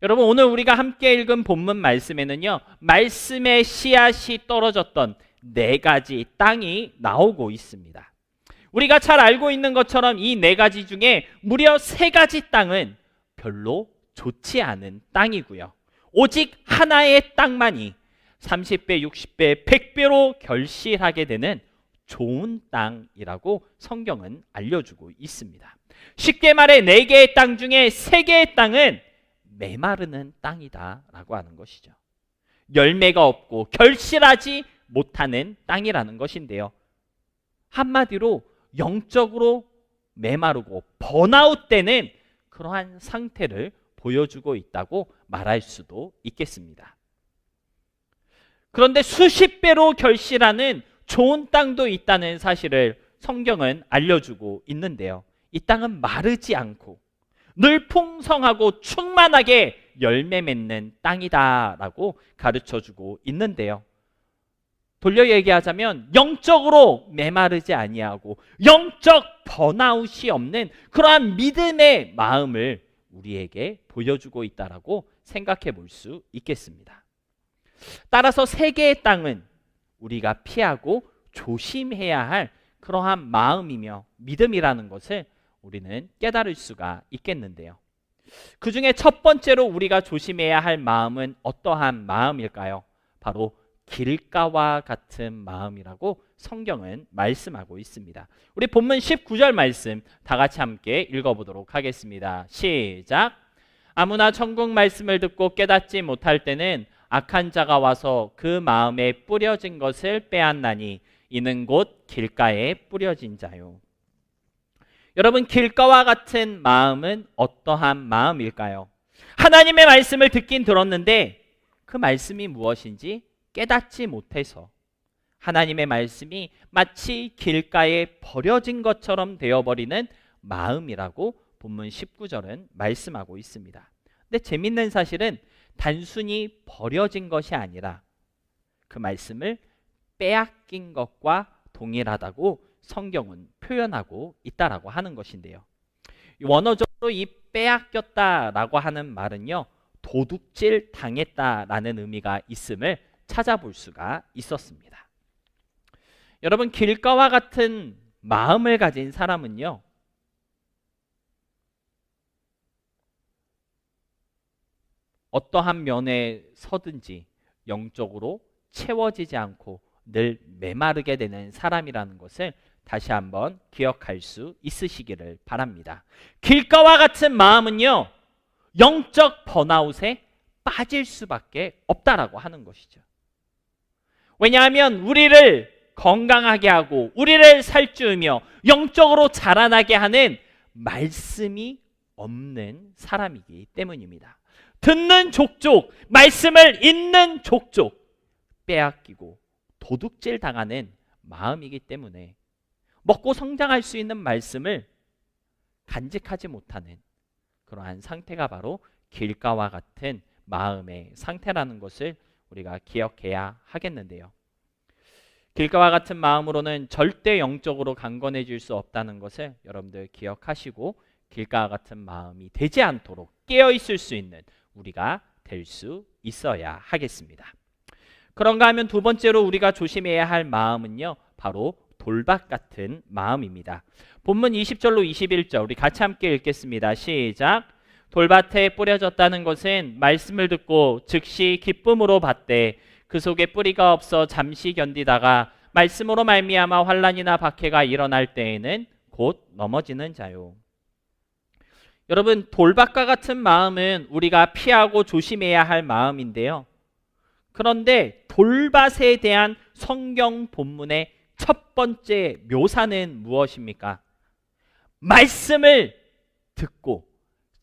여러분, 오늘 우리가 함께 읽은 본문 말씀에는요, 말씀의 씨앗이 떨어졌던 4가지 땅이 나오고 있습니다. 우리가 잘 알고 있는 것처럼 이 4가지 중에 무려 3가지 땅은 별로 좋지 않은 땅이고요. 오직 하나의 땅만이 30배, 60배, 100배로 결실하게 되는 좋은 땅이라고 성경은 알려주고 있습니다. 쉽게 말해 4개의 땅 중에 3개의 땅은 메마르는 땅이다 라고 하는 것이죠. 열매가 없고 결실하지 못하는 땅이라는 것인데요. 한마디로 영적으로 메마르고 번아웃되는 그러한 상태를 보여주고 있다고 말할 수도 있겠습니다. 그런데 수십 배로 결실하는 좋은 땅도 있다는 사실을 성경은 알려주고 있는데요. 이 땅은 마르지 않고 늘 풍성하고 충만하게 열매 맺는 땅이다라고 가르쳐주고 있는데요. 돌려 얘기하자면 영적으로 메마르지 아니하고 영적 번아웃이 없는 그러한 믿음의 마음을 우리에게 보여주고 있다라고 생각해 볼 수 있겠습니다. 따라서 3개의 땅은 우리가 피하고 조심해야 할 그러한 마음이며 믿음이라는 것을 우리는 깨달을 수가 있겠는데요. 그 중에 첫 번째로 우리가 조심해야 할 마음은 어떠한 마음일까요? 바로 길가와 같은 마음이라고 성경은 말씀하고 있습니다. 우리 본문 19절 말씀 다 같이 함께 읽어보도록 하겠습니다. 시작! 아무나 천국 말씀을 듣고 깨닫지 못할 때는 악한 자가 와서 그 마음에 뿌려진 것을 빼앗나니 이는 곧 길가에 뿌려진 자요. 여러분, 길가와 같은 마음은 어떠한 마음일까요? 하나님의 말씀을 듣긴 들었는데 그 말씀이 무엇인지 깨닫지 못해서 하나님의 말씀이 마치 길가에 버려진 것처럼 되어버리는 마음이라고 본문 19절은 말씀하고 있습니다. 근데 재밌는 사실은 단순히 버려진 것이 아니라 그 말씀을 빼앗긴 것과 동일하다고 성경은 표현하고 있다라고 하는 것인데요. 원어적으로 이 빼앗겼다라고 하는 말은요, 도둑질 당했다라는 의미가 있음을 찾아볼 수가 있었습니다. 여러분, 길가와 같은 마음을 가진 사람은요, 어떠한 면에 서든지 영적으로 채워지지 않고 늘 메마르게 되는 사람이라는 것을 다시 한번 기억할 수 있으시기를 바랍니다. 길가와 같은 마음은요, 영적 번아웃에 빠질 수밖에 없다라고 하는 것이죠. 왜냐하면 우리를 건강하게 하고 우리를 살찌우며 영적으로 자라나게 하는 말씀이 없는 사람이기 때문입니다. 듣는 족족, 말씀을 읽는 족족 빼앗기고 도둑질 당하는 마음이기 때문에 먹고 성장할 수 있는 말씀을 간직하지 못하는 그러한 상태가 바로 길가와 같은 마음의 상태라는 것을 우리가 기억해야 하겠는데요. 길가와 같은 마음으로는 절대 영적으로 강건해질 수 없다는 것을 여러분들 기억하시고 길가와 같은 마음이 되지 않도록 깨어있을 수 있는 우리가 될 수 있어야 하겠습니다. 그런가 하면 두 번째로 우리가 조심해야 할 마음은요, 바로 돌밭 같은 마음입니다. 본문 20절로 21절 우리 같이 함께 읽겠습니다. 시작! 돌밭에 뿌려졌다는 것은 말씀을 듣고 즉시 기쁨으로 받되 그 속에 뿌리가 없어 잠시 견디다가 말씀으로 말미암아 환난이나 박해가 일어날 때에는 곧 넘어지는 자요. 여러분, 돌밭과 같은 마음은 우리가 피하고 조심해야 할 마음인데요. 그런데 돌밭에 대한 성경 본문의 첫 번째 묘사는 무엇입니까? 말씀을 듣고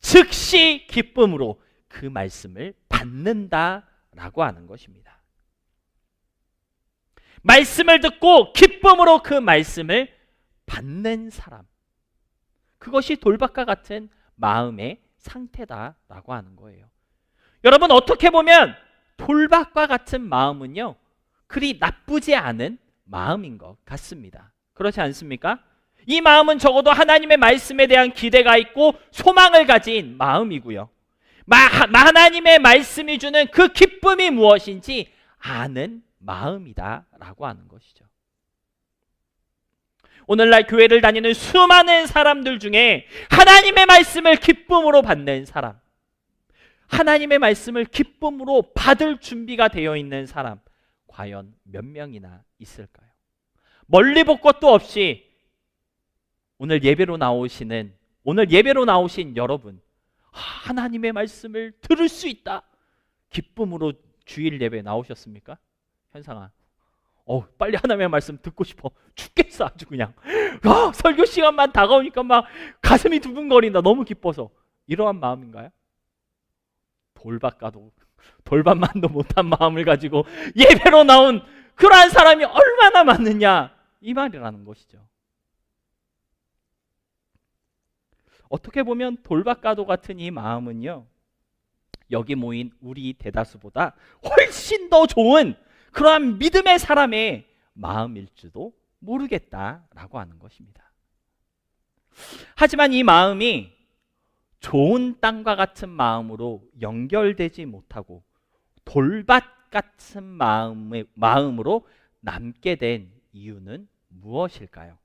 즉시 기쁨으로 그 말씀을 받는다라고 하는 것입니다. 말씀을 듣고 기쁨으로 그 말씀을 받는 사람, 그것이 돌밭과 같은 마음의 상태다라고 하는 거예요. 여러분, 어떻게 보면 돌밭과 같은 마음은요, 그리 나쁘지 않은 마음인 것 같습니다. 그렇지 않습니까? 이 마음은 적어도 하나님의 말씀에 대한 기대가 있고 소망을 가진 마음이고요. 하나님의 말씀이 주는 그 기쁨이 무엇인지 아는 마음이다라고 하는 것이죠. 오늘날 교회를 다니는 수많은 사람들 중에 하나님의 말씀을 기쁨으로 받는 사람, 하나님의 말씀을 기쁨으로 받을 준비가 되어 있는 사람, 과연 몇 명이나 있을까요? 멀리 볼 것도 없이 오늘 예배로 나오신 여러분, 하나님의 말씀을 들을 수 있다, 기쁨으로 주일 예배 나오셨습니까? 현상아, 빨리 하나님의 말씀 듣고 싶어 죽겠어. 아주 그냥 설교 시간만 다가오니까 막 가슴이 두근거린다. 너무 기뻐서. 이러한 마음인가요? 돌밭만도 못한 마음을 가지고 예배로 나온 그러한 사람이 얼마나 많느냐, 이 말이라는 것이죠. 어떻게 보면 돌밭가도 같은 이 마음은요, 여기 모인 우리 대다수보다 훨씬 더 좋은 그러한 믿음의 사람의 마음일지도 모르겠다라고 하는 것입니다. 하지만 이 마음이 좋은 땅과 같은 마음으로 연결되지 못하고 돌밭 같은 마음으로 남게 된 이유는 무엇일까요?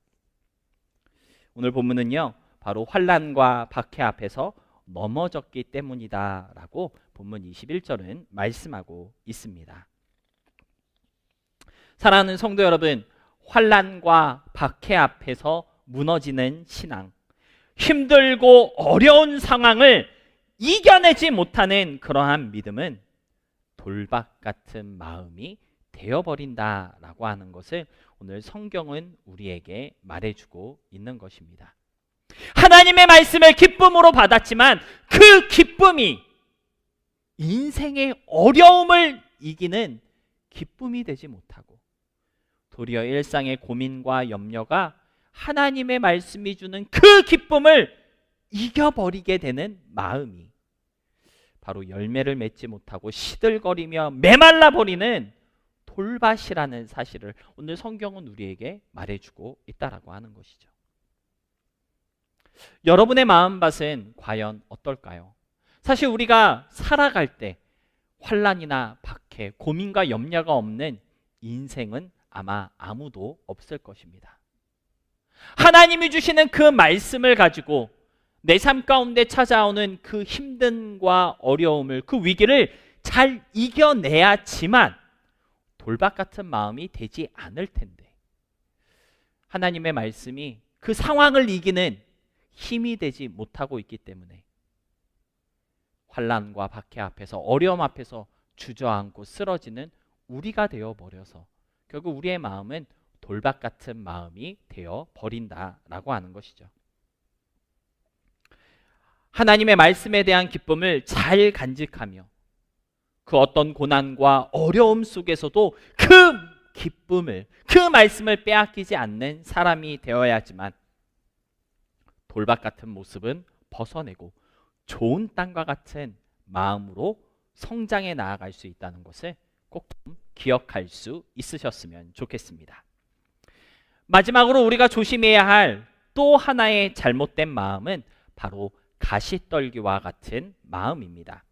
오늘 본문은요, 바로 환난과 박해 앞에서 넘어졌기 때문이다라고 본문 21절은 말씀하고 있습니다. 사랑하는 성도 여러분, 환난과 박해 앞에서 무너지는 신앙, 힘들고 어려운 상황을 이겨내지 못하는 그러한 믿음은 돌밭 같은 마음이 되어버린다라고 하는 것을 오늘 성경은 우리에게 말해주고 있는 것입니다. 하나님의 말씀을 기쁨으로 받았지만 그 기쁨이 인생의 어려움을 이기는 기쁨이 되지 못하고 도리어 일상의 고민과 염려가 하나님의 말씀이 주는 그 기쁨을 이겨버리게 되는 마음이 바로 열매를 맺지 못하고 시들거리며 메말라 버리는 돌밭이라는 사실을 오늘 성경은 우리에게 말해주고 있다라고 하는 것이죠. 여러분의 마음밭은 과연 어떨까요? 사실 우리가 살아갈 때 환난이나 박해, 고민과 염려가 없는 인생은 아마 아무도 없을 것입니다. 하나님이 주시는 그 말씀을 가지고 내 삶 가운데 찾아오는 그 힘듦과 어려움을, 그 위기를 잘 이겨내야지만 돌밭 같은 마음이 되지 않을 텐데, 하나님의 말씀이 그 상황을 이기는 힘이 되지 못하고 있기 때문에 환난과 박해 앞에서, 어려움 앞에서 주저앉고 쓰러지는 우리가 되어버려서 결국 우리의 마음은 돌밭 같은 마음이 되어 버린다라고 하는 것이죠. 하나님의 말씀에 대한 기쁨을 잘 간직하며 그 어떤 고난과 어려움 속에서도 그 기쁨을, 그 말씀을 빼앗기지 않는 사람이 되어야지만 돌밭 같은 모습은 벗어내고 좋은 땅과 같은 마음으로 성장해 나아갈 수 있다는 것을 꼭 기억할 수 있으셨으면 좋겠습니다. 마지막으로 우리가 조심해야 할 또 하나의 잘못된 마음은 바로 가시떨기와 같은 마음입니다.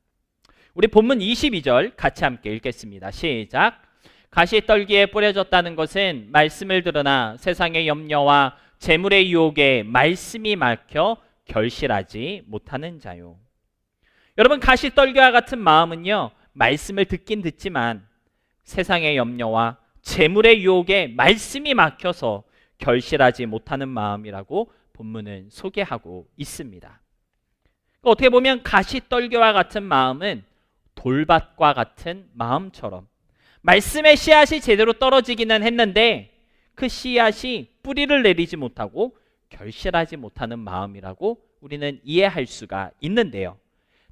우리 본문 22절 같이 함께 읽겠습니다. 시작. 가시떨기에 뿌려졌다는 것은 말씀을 들으나 세상의 염려와 재물의 유혹에 말씀이 막혀 결실하지 못하는 자요. 여러분, 가시떨기와 같은 마음은요, 말씀을 듣긴 듣지만 세상의 염려와 재물의 유혹에 말씀이 막혀서 결실하지 못하는 마음이라고 본문은 소개하고 있습니다. 어떻게 보면 가시떨기와 같은 마음은 돌밭과 같은 마음처럼 말씀의 씨앗이 제대로 떨어지기는 했는데 그 씨앗이 뿌리를 내리지 못하고 결실하지 못하는 마음이라고 우리는 이해할 수가 있는데요.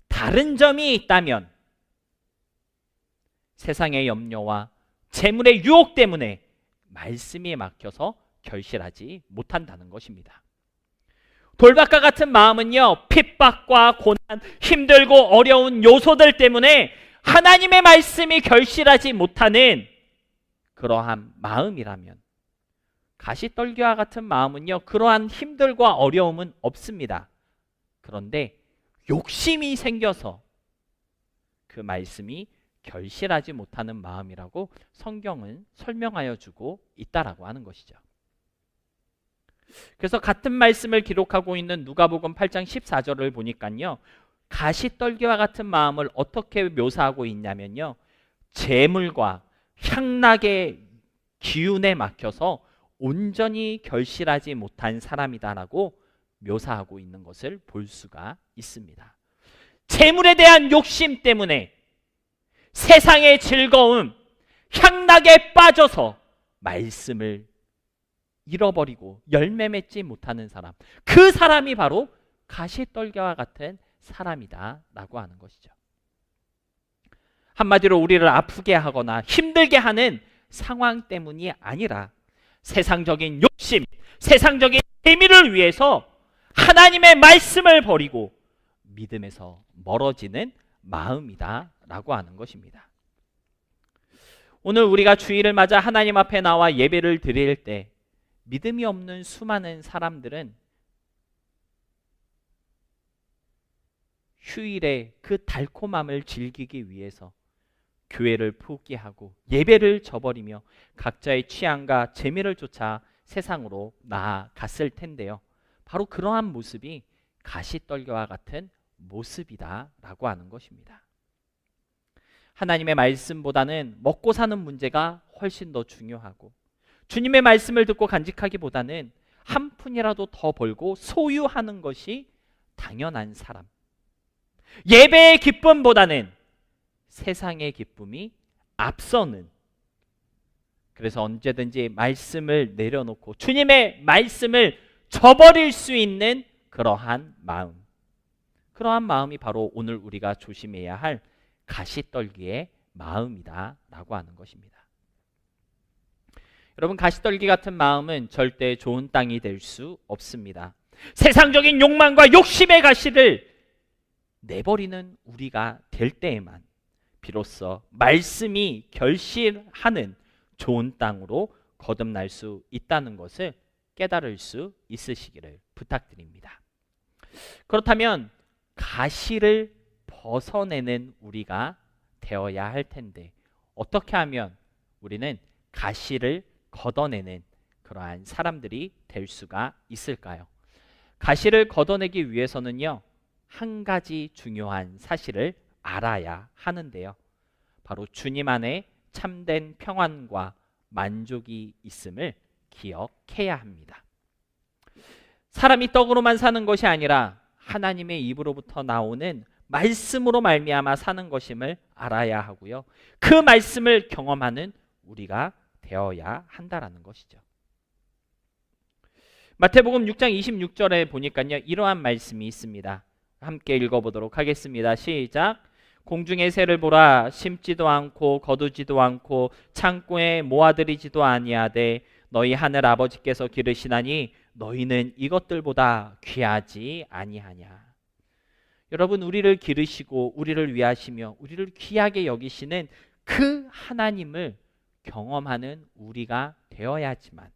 다른 점이 있다면 세상의 염려와 재물의 유혹 때문에 말씀이 막혀서 결실하지 못한다는 것입니다. 돌밭과 같은 마음은요, 핍박과 고난, 힘들고 어려운 요소들 때문에 하나님의 말씀이 결실하지 못하는 그러한 마음이라면, 가시떨기와 같은 마음은요, 그러한 힘들과 어려움은 없습니다. 그런데 욕심이 생겨서 그 말씀이 결실하지 못하는 마음이라고 성경은 설명하여 주고 있다라고 하는 것이죠. 그래서 같은 말씀을 기록하고 있는 누가복음 8장 14절을 보니까요, 가시떨기와 같은 마음을 어떻게 묘사하고 있냐면요, 재물과 향락의 기운에 막혀서 온전히 결실하지 못한 사람이다라고 묘사하고 있는 것을 볼 수가 있습니다. 재물에 대한 욕심 때문에 세상의 즐거움, 향락에 빠져서 말씀을 잃어버리고 열매 맺지 못하는 사람, 그 사람이 바로 가시떨기와 같은 사람이다 라고 하는 것이죠. 한마디로 우리를 아프게 하거나 힘들게 하는 상황 때문이 아니라 세상적인 욕심, 세상적인 재미를 위해서 하나님의 말씀을 버리고 믿음에서 멀어지는 마음이다 라고 하는 것입니다. 오늘 우리가 주일을 맞아 하나님 앞에 나와 예배를 드릴 때 믿음이 없는 수많은 사람들은 휴일에 그 달콤함을 즐기기 위해서 교회를 포기하고 예배를 저버리며 각자의 취향과 재미를 쫓아 세상으로 나아갔을 텐데요, 바로 그러한 모습이 가시떨기와 같은 모습이다 라고 하는 것입니다. 하나님의 말씀보다는 먹고 사는 문제가 훨씬 더 중요하고, 주님의 말씀을 듣고 간직하기보다는 한 푼이라도 더 벌고 소유하는 것이 당연한 사람, 예배의 기쁨보다는 세상의 기쁨이 앞서는, 그래서 언제든지 말씀을 내려놓고 주님의 말씀을 저버릴 수 있는 그러한 마음이 바로 오늘 우리가 조심해야 할 가시떨기의 마음이다 라고 하는 것입니다. 여러분, 가시떨기 같은 마음은 절대 좋은 땅이 될 수 없습니다. 세상적인 욕망과 욕심의 가시를 내버리는 우리가 될 때에만 비로소 말씀이 결실하는 좋은 땅으로 거듭날 수 있다는 것을 깨달을 수 있으시기를 부탁드립니다. 그렇다면 가시를 벗어내는 우리가 되어야 할 텐데, 어떻게 하면 우리는 가시를 걷어내는 그러한 사람들이 될 수가 있을까요? 가시를 걷어내기 위해서는요, 한 가지 중요한 사실을 알아야 하는데요, 바로 주님 안에 참된 평안과 만족이 있음을 기억해야 합니다. 사람이 떡으로만 사는 것이 아니라 하나님의 입으로부터 나오는 말씀으로 말미암아 사는 것임을 알아야 하고요, 그 말씀을 경험하는 우리가 되어야 한다라는 것이죠. 마태복음 6장 26절에 보니까요, 이러한 말씀이 있습니다. 함께 읽어보도록 하겠습니다. 시작. 공중의 새를 보라. 심지도 않고 거두지도 않고 창고에 모아들이지도 아니하되 너희 하늘 아버지께서 기르시나니 너희는 이것들보다 귀하지 아니하냐. 여러분, 우리를 기르시고 우리를 위하시며 우리를 귀하게 여기시는 그 하나님을 경험하는 우리가 되어야지만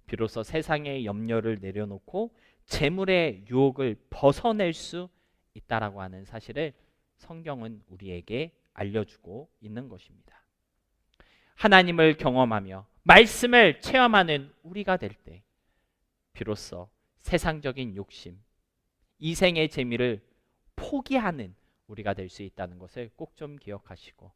비로소 세상의 염려를 내려놓고 재물의 유혹을 벗어낼 수 있다라고 하는 사실을 성경은 우리에게 알려주고 있는 것입니다. 하나님을 경험하며 말씀을 체험하는 우리가 될 때 비로소 세상적인 욕심, 이생의 재미를 포기하는 우리가 될 수 있다는 것을 꼭 좀 기억하시고,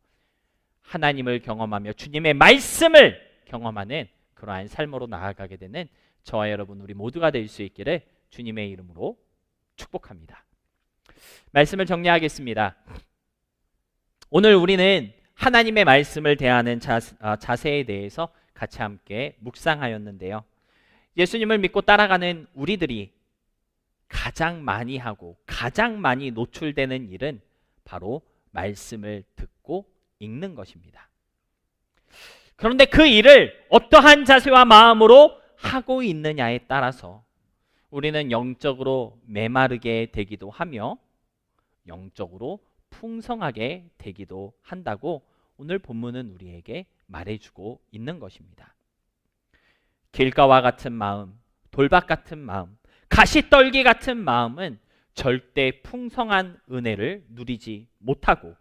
하나님을 경험하며 주님의 말씀을 경험하는 그러한 삶으로 나아가게 되는 저와 여러분 우리 모두가 될 수 있기를 주님의 이름으로 축복합니다. 말씀을 정리하겠습니다. 오늘 우리는 하나님의 말씀을 대하는 자세에 대해서 같이 함께 묵상하였는데요, 예수님을 믿고 따라가는 우리들이 가장 많이 하고 가장 많이 노출되는 일은 바로 말씀을 듣고 읽는 것입니다. 그런데 그 일을 어떠한 자세와 마음으로 하고 있느냐에 따라서 우리는 영적으로 메마르게 되기도 하며 영적으로 풍성하게 되기도 한다고 오늘 본문은 우리에게 말해주고 있는 것입니다. 길가와 같은 마음, 돌밭 같은 마음, 가시떨기 같은 마음은 절대 풍성한 은혜를 누리지 못하고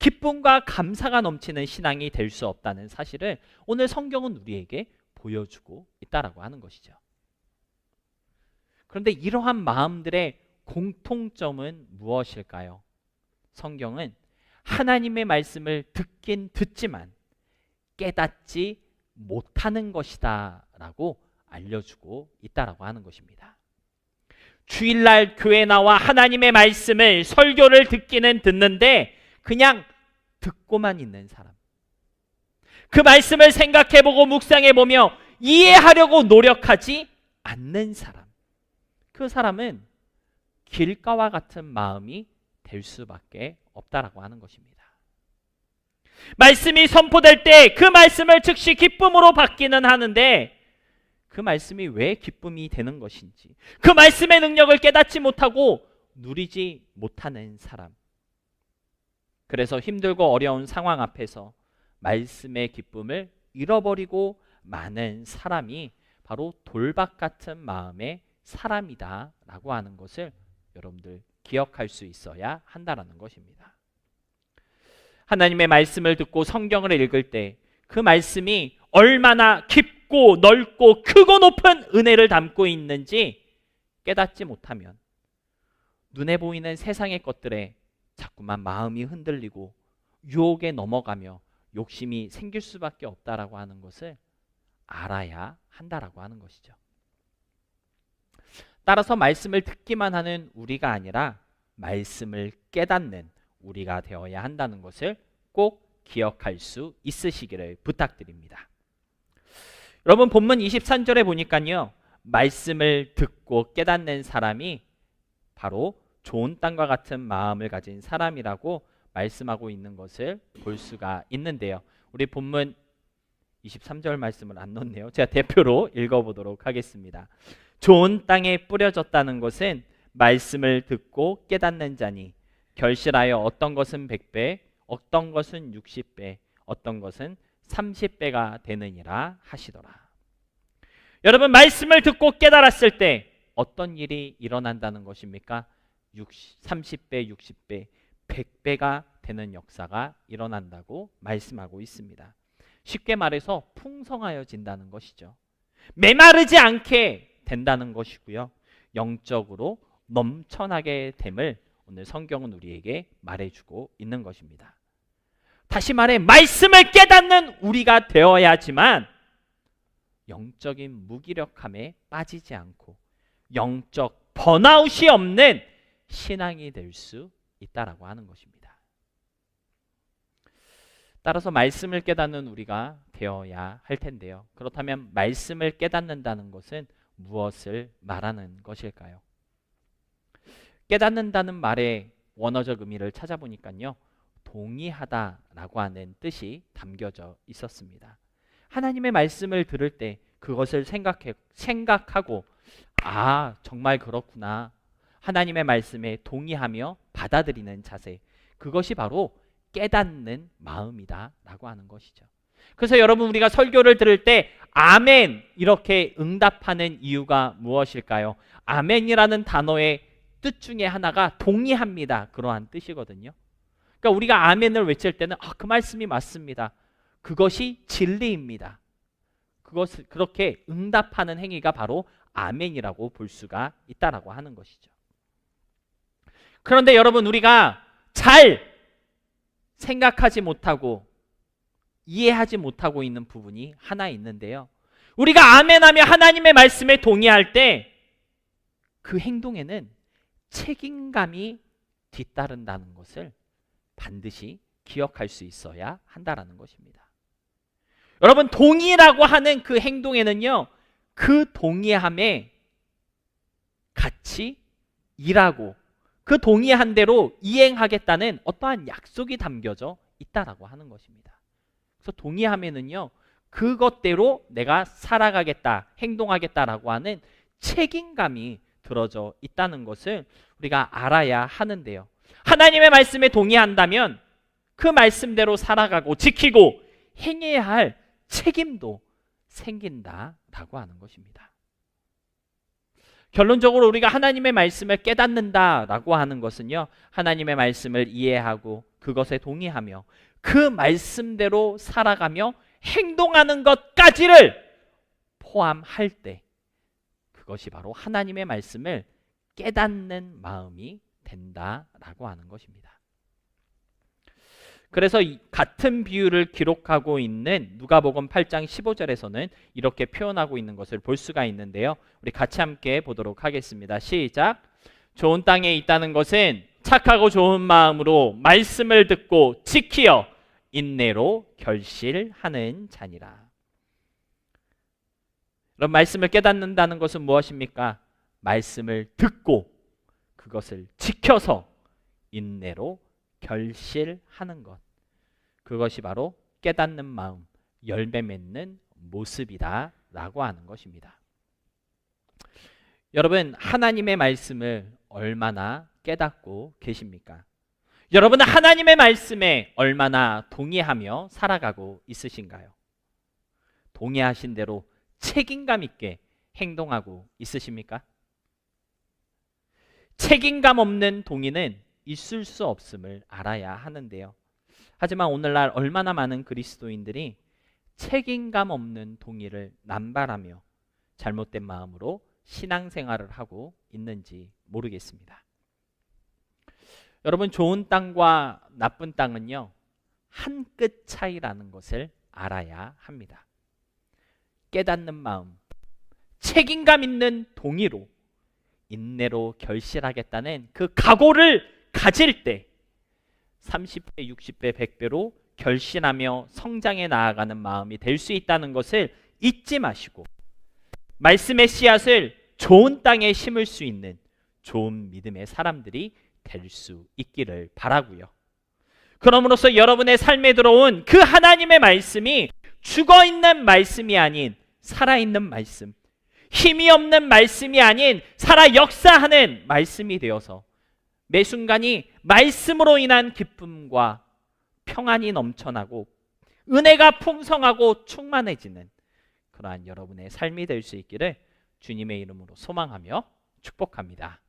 기쁨과 감사가 넘치는 신앙이 될 수 없다는 사실을 오늘 성경은 우리에게 보여주고 있다라고 하는 것이죠. 그런데 이러한 마음들의 공통점은 무엇일까요? 성경은 하나님의 말씀을 듣긴 듣지만 깨닫지 못하는 것이다 라고 알려주고 있다라고 하는 것입니다. 주일날 교회 나와 하나님의 말씀을 설교를 듣기는 듣는데 그냥 듣고만 있는 사람, 그 말씀을 생각해보고 묵상해보며 이해하려고 노력하지 않는 사람, 그 사람은 길가와 같은 마음이 될 수밖에 없다라고 하는 것입니다. 말씀이 선포될 때 그 말씀을 즉시 기쁨으로 받기는 하는데 그 말씀이 왜 기쁨이 되는 것인지, 그 말씀의 능력을 깨닫지 못하고 누리지 못하는 사람, 그래서 힘들고 어려운 상황 앞에서 말씀의 기쁨을 잃어버리고 마는 사람이 바로 돌박 같은 마음의 사람이다 라고 하는 것을 여러분들 기억할 수 있어야 한다는 것입니다. 하나님의 말씀을 듣고 성경을 읽을 때 그 말씀이 얼마나 깊고 넓고 크고 높은 은혜를 담고 있는지 깨닫지 못하면 눈에 보이는 세상의 것들에 자꾸만 마음이 흔들리고 유혹에 넘어가며 욕심이 생길 수밖에 없다라고 하는 것을 알아야 한다라고 하는 것이죠. 따라서 말씀을 듣기만 하는 우리가 아니라 말씀을 깨닫는 우리가 되어야 한다는 것을 꼭 기억할 수 있으시기를 부탁드립니다. 여러분, 본문 23절에 보니까요, 말씀을 듣고 깨닫는 사람이 바로 좋은 땅과 같은 마음을 가진 사람이라고 말씀하고 있는 것을 볼 수가 있는데요. 우리 본문 23절 말씀을 안 넣었네요. 제가 대표로 읽어보도록 하겠습니다. 좋은 땅에 뿌려졌다는 것은 말씀을 듣고 깨닫는 자니 결실하여 어떤 것은 100배, 어떤 것은 60배, 어떤 것은 30배가 되느니라 하시더라. 여러분, 말씀을 듣고 깨달았을 때 어떤 일이 일어난다는 것입니까? 30배, 60배, 100배가 되는 역사가 일어난다고 말씀하고 있습니다. 쉽게 말해서 풍성하여진다는 것이죠. 메마르지 않게 된다는 것이고요. 영적으로 넘쳐나게 됨을 오늘 성경은 우리에게 말해주고 있는 것입니다. 다시 말해 말씀을 깨닫는 우리가 되어야지만 영적인 무기력함에 빠지지 않고 영적 번아웃이 없는 신앙이 될 수 있다라고 하는 것입니다. 따라서 말씀을 깨닫는 우리가 되어야 할 텐데요. 그렇다면 말씀을 깨닫는다는 것은 무엇을 말하는 것일까요? 깨닫는다는 말의 원어적 의미를 찾아보니까요, 동의하다라고 하는 뜻이 담겨져 있었습니다. 하나님의 말씀을 들을 때 그것을 생각하고 아, 정말 그렇구나, 하나님의 말씀에 동의하며 받아들이는 자세, 그것이 바로 깨닫는 마음이다 라고 하는 것이죠. 그래서 여러분, 우리가 설교를 들을 때 아멘 이렇게 응답하는 이유가 무엇일까요? 아멘이라는 단어의 뜻 중에 하나가 동의합니다, 그러한 뜻이거든요. 그러니까 우리가 아멘을 외칠 때는 그 말씀이 맞습니다, 그것이 진리입니다, 그것을 그렇게 응답하는 행위가 바로 아멘이라고 볼 수가 있다라고 하는 것이죠. 그런데 여러분, 우리가 잘 생각하지 못하고 이해하지 못하고 있는 부분이 하나 있는데요. 우리가 아멘하며 하나님의 말씀에 동의할 때 그 행동에는 책임감이 뒤따른다는 것을 반드시 기억할 수 있어야 한다라는 것입니다. 여러분, 동의라고 하는 그 행동에는요, 그 동의함에 같이 일하고 그 동의한 대로 이행하겠다는 어떠한 약속이 담겨져 있다라고 하는 것입니다. 그래서 동의하면은요, 그것대로 내가 살아가겠다, 행동하겠다라고 하는 책임감이 들어져 있다는 것을 우리가 알아야 하는데요. 하나님의 말씀에 동의한다면 그 말씀대로 살아가고 지키고 행해야 할 책임도 생긴다라고 하는 것입니다. 결론적으로 우리가 하나님의 말씀을 깨닫는다라고 하는 것은요, 하나님의 말씀을 이해하고 그것에 동의하며 그 말씀대로 살아가며 행동하는 것까지를 포함할 때 그것이 바로 하나님의 말씀을 깨닫는 마음이 된다라고 하는 것입니다. 그래서 같은 비유를 기록하고 있는 누가복음 8장 15절에서는 이렇게 표현하고 있는 것을 볼 수가 있는데요. 우리 같이 함께 보도록 하겠습니다. 시작. 좋은 땅에 있다는 것은 착하고 좋은 마음으로 말씀을 듣고 지키어 인내로 결실하는 자니라. 그럼 말씀을 깨닫는다는 것은 무엇입니까? 말씀을 듣고 그것을 지켜서 인내로 결실하는 것. 그것이 바로 깨닫는 마음, 열매 맺는 모습이다 라고 하는 것입니다. 여러분, 하나님의 말씀을 얼마나 깨닫고 계십니까? 여러분은 하나님의 말씀에 얼마나 동의하며 살아가고 있으신가요? 동의하신 대로 책임감 있게 행동하고 있으십니까? 책임감 없는 동의는 있을 수 없음을 알아야 하는데요. 하지만 오늘날 얼마나 많은 그리스도인들이 책임감 없는 동의를 남발하며 잘못된 마음으로 신앙생활을 하고 있는지 모르겠습니다. 여러분, 좋은 땅과 나쁜 땅은요, 한 끗 차이라는 것을 알아야 합니다. 깨닫는 마음, 책임감 있는 동의로 인내로 결실하겠다는 그 각오를 가질 때 30배, 60배, 100배로 결실하며 성장해 나아가는 마음이 될 수 있다는 것을 잊지 마시고 말씀의 씨앗을 좋은 땅에 심을 수 있는 좋은 믿음의 사람들이 될 수 있기를 바라고요. 그럼으로써 여러분의 삶에 들어온 그 하나님의 말씀이 죽어있는 말씀이 아닌 살아있는 말씀, 힘이 없는 말씀이 아닌 살아 역사하는 말씀이 되어서 매 순간이 말씀으로 인한 기쁨과 평안이 넘쳐나고 은혜가 풍성하고 충만해지는 그러한 여러분의 삶이 될 수 있기를 주님의 이름으로 소망하며 축복합니다.